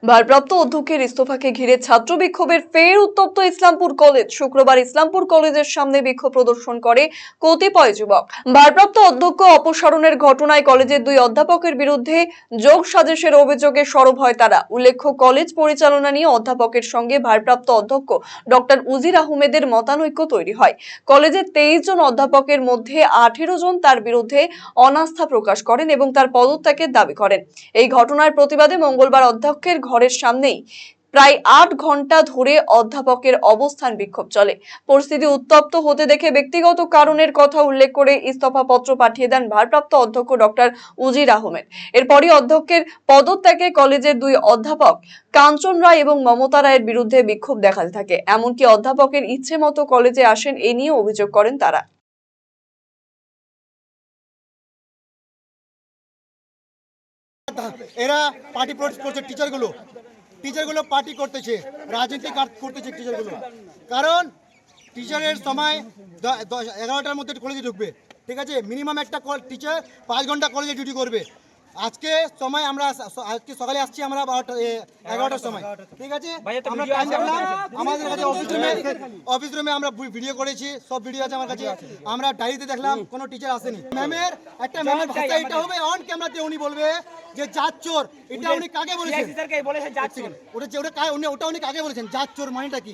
ভারপ্রাপ্ত অধ্যক্ষের ইস্তফাকে ঘিরে ছাত্র বিক্ষোভের ফের উত্তপ্ত ইসলামপুর কলেজ। শুক্রবার ইসলামপুর কলেজের সামনে বিক্ষোভ প্রদর্শন করে কতিপয় যুবক। ভারপ্রাপ্ত অধ্যক্ষ অপসারণের ঘটনায় কলেজের দুই অধ্যাপকের বিরুদ্ধে যোগ সাজেশের অভিযোগে সরব হয় তারা। উল্লেখ্য, কলেজ পরিচালনা নিয়ে অধ্যাপকের সঙ্গে ভারপ্রাপ্ত অধ্যক্ষ ডক্টর উজির আহমেদের মতানৈক্য তৈরি হয়। কলেজের 23 জন অধ্যাপকের মধ্যে 18 জন তার বিরুদ্ধে অনাস্থা প্রকাশ করেন এবং তার পদত্যাগের দাবি করেন। এই ঘটনার প্রতিবাদে মঙ্গলবার অধ্যক্ষের ঘরের সামনেই প্রায় 8 ঘন্টা ধরে অধ্যাপকের অবস্থান বিক্ষোভ চলে। পরিস্থিতি উত্তপ্ত হতে দেখে ব্যক্তিগত কারণের কথা উল্লেখ করে ইস্তফাপত্র পাঠিয়ে দেন ভারপ্রাপ্ত অধ্যক্ষ ডক্টর উজির আহমেদ। এরপরই অধ্যক্ষের পদত্যাগে কলেজের দুই অধ্যাপক কাঞ্চন রায় এবং মমতা রায়ের বিরুদ্ধে বিক্ষোভ দেখাতে থাকে। এমনকি অধ্যাপকের ইচ্ছে মতো কলেজে আসেন এ নিয়ে অভিযোগ করেন তারা। এরা পার্টি করছে, টিচারগুলো পার্টি করতেছে, রাজনীতি করতেছে টিচারগুলো। কারণ টিচারের সময় 11টার মধ্যে কলেজে ঢুকবে, ঠিক আছে? মিনিমাম একটা টিচার 5 ঘন্টা কলেজে ডিউটি করবে। আজকে সময় আমরা আজকে সকালে আসছি আমরা 11টার সময়, ঠিক আছে? আমরা টাইম দেখলাম, আমাদের কাছে অফিস রুমে আমরা ভিডিও করেছি, সব ভিডিও আছে আমার কাছে। আমরা ডায়েরিতে দেখলাম কোনো টিচার আসেনি। ম্যামের ভাষা এটা হবে, অন ক্যামেরাতে উনি বলবে যে জাত চোর। এটা উনি কাকে বলেছেন? ওটা উনি কাকে বলেছেন? জাত চোর মানেটা কি?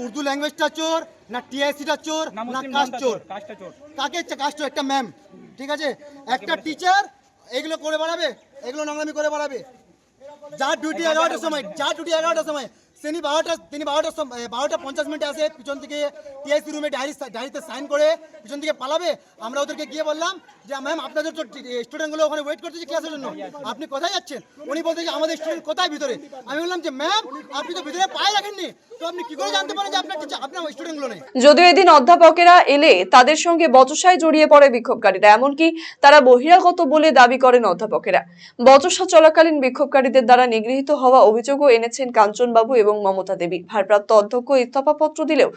উর্দু ল্যাঙ্গুয়েজটা চোর, না টিআইসিটা চোর, না কাস্ট চোর? কাকে কাস্ট চোর? একটা ম্যাম, ঠিক আছে? একটা টিচার এগুলো করে বাড়াবে, এগুলো নোংরামি করে বাড়াবে। যার ডিউটি 11টার সময় তিনি 12:50 আসে, পিছন থেকে টিআইসি রুমে ডায়েরিতে সাইন করে পিছন থেকে পালাবে। আমরা ওদেরকে গিয়ে বললাম যে ম্যাম, আপনাদের তো স্টুডেন্টগুলো ওখানে ওয়েট করতেছে ক্লাসের জন্য, আপনি কোথায় যাচ্ছেন? উনি বলতে যে আমাদের স্টুডেন্ট কোথায় ভিতরে। আমি বললাম যে ম্যাম, আপনি তো ভিতরে পায়ে রাখেননি, তো আপনি কি করে জানতে পারেন যে আপনার স্টুডেন্টগুলো নেই? যদিও এদিন অধ্যাপকেরা এলে তাদের সঙ্গে বচসায় জড়িয়ে পড়ে বিক্ষোভকারীরা, এমনকি তারা বহিরাগত বলে দাবি করেন অধ্যাপকেরা। বচসা চলাকালীন বিক্ষোভকারীদের দ্বারা নিগৃহীত হওয়া অভিযোগও এনেছেন কাঞ্চন বাবু এবং মমতা দেবী। ভারপ্রাপ্ত অধ্যক্ষ ইস্তফাপত্র দিলেও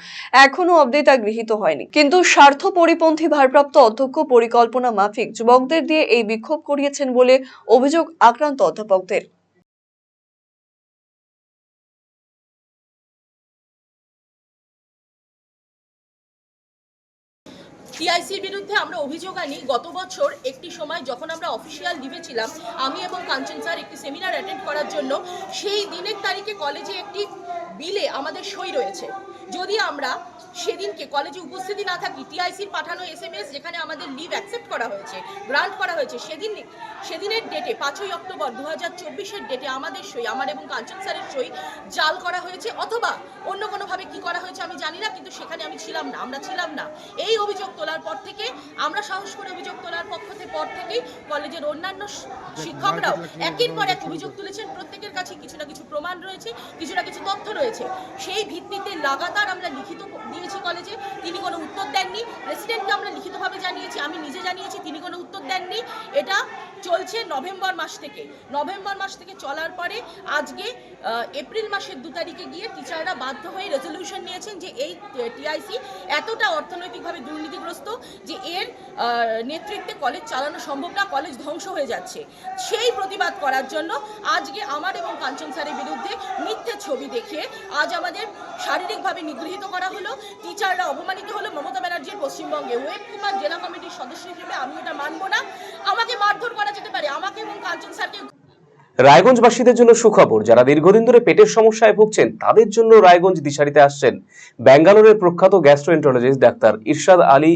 এখনো অবধি তা গৃহীত হয়নি। কিন্তু স্বার্থ পরিপন্থী ভারপ্রাপ্ত অধ্যক্ষ পরিকল্পনা মাফিক যুবকদের দিয়ে এই বিক্ষোভ করিয়েছেন বলে অভিযোগ আক্রান্ত অধ্যাপকদের। টিআইসির বিরুদ্ধে আমরা অভিযোগ আনি। গত বছর একটি সময় যখন আমরা অফিসিয়াল লিভে ছিলাম, আমি এবং কাঞ্চন স্যার একটি সেমিনার অ্যাটেন্ড করার জন্য, সেই দিনের তারিখে কলেজে একটি বিলে আমাদের সই রয়েছে। যদি আমরা সেদিনকে কলেজে উপস্থিতি না থাকি, টিআইসির পাঠানো SMS যেখানে আমাদের লিভ অ্যাকসেপ্ট করা হয়েছে, গ্রান্ট করা হয়েছে, সেদিনের ডেটে 5ই অক্টোবর 2024-এর ডেটে আমাদের সই, আমার এবং কাঞ্চন স্যারের সই জাল করা হয়েছে, অথবা অন্য কোনোভাবে কি করা হয়েছে আমি জানি না, কিন্তু সেখানে আমরা ছিলাম না। এই অভিযোগ তোলার পর থেকে, আমরা সাহস করে অভিযোগ তোলার পর থেকেই কলেজের অন্যান্য শিক্ষকরাও একের পর এক অভিযোগ তুলেছেন। প্রত্যেকের কাছে কিছু না কিছু প্রমাণ রয়েছে, কিছু না কিছু তথ্য রয়েছে। সেই ভিত্তিতে লাগাতার আমরা লিখিত দিয়েছি কলেজে, তিনি কোনো উত্তর দেননি। প্রেসিডেন্টকে আমরা লিখিতভাবে জানিয়েছি, আমি নিজে জানিয়েছি, তিনি কোনো উত্তর দেননি। এটা চলছে নভেম্বর মাস থেকে চলার পরে আজকে এপ্রিল মাসের 2 তারিখে গিয়ে টিচাররা বাধ্য হয়ে রেজলিউশন নিয়েছেন যে এই টিআইসি এতটা অর্থনৈতিকভাবে দুর্নীতিগ্রস্ত যে এর নেতৃত্বে কলেজ চালানো সম্ভব না, কলেজ ধ্বংস হয়ে যাচ্ছে। সেই প্রতিবাদ করার জন্য আজকে আমার এবং কাঞ্চন স্যারের বিরুদ্ধে মিথ্যে ছবি দেখিয়ে আজ আমাদের শারীরিকভাবে নিগৃহীত করা হলো, টিচাররা অপমানিত হলো। মমতা ব্যানার্জির পশ্চিমবঙ্গে ওয়েব কুমার জেলা কমিটির সদস্য হিসেবে আমি এটা মানব না। আমাকে মারধর করা যেতে পারে, আমাকে এবং কাঞ্চন স্যারকে। রায়গঞ্জবাসীদের জন্য সুখবর, যারা দীর্ঘদিন ধরে পেটের সমস্যায় ভুগছেন তাদের জন্য রায়গঞ্জ দিশারিতে আসছেন ব্যাঙ্গালোরের প্রখ্যাত গ্যাস্ট্রোএন্টারোলজিস্ট ডাক্তার ইরশাদ আলী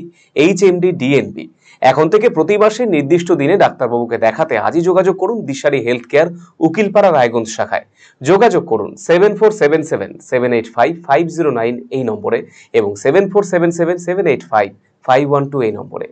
HMD DNB। এখন থেকে প্রতি মাসে নির্দিষ্ট দিনে ডাক্তারবাবুকে দেখাতে আজই যোগাযোগ করুন দিশারি হেলথ কেয়ার, উকিলপাড়া, রায়গঞ্জ শাখায়। যোগাযোগ করুন 7477785509 এই নম্বরে এবং 7477785512 এই নম্বরে।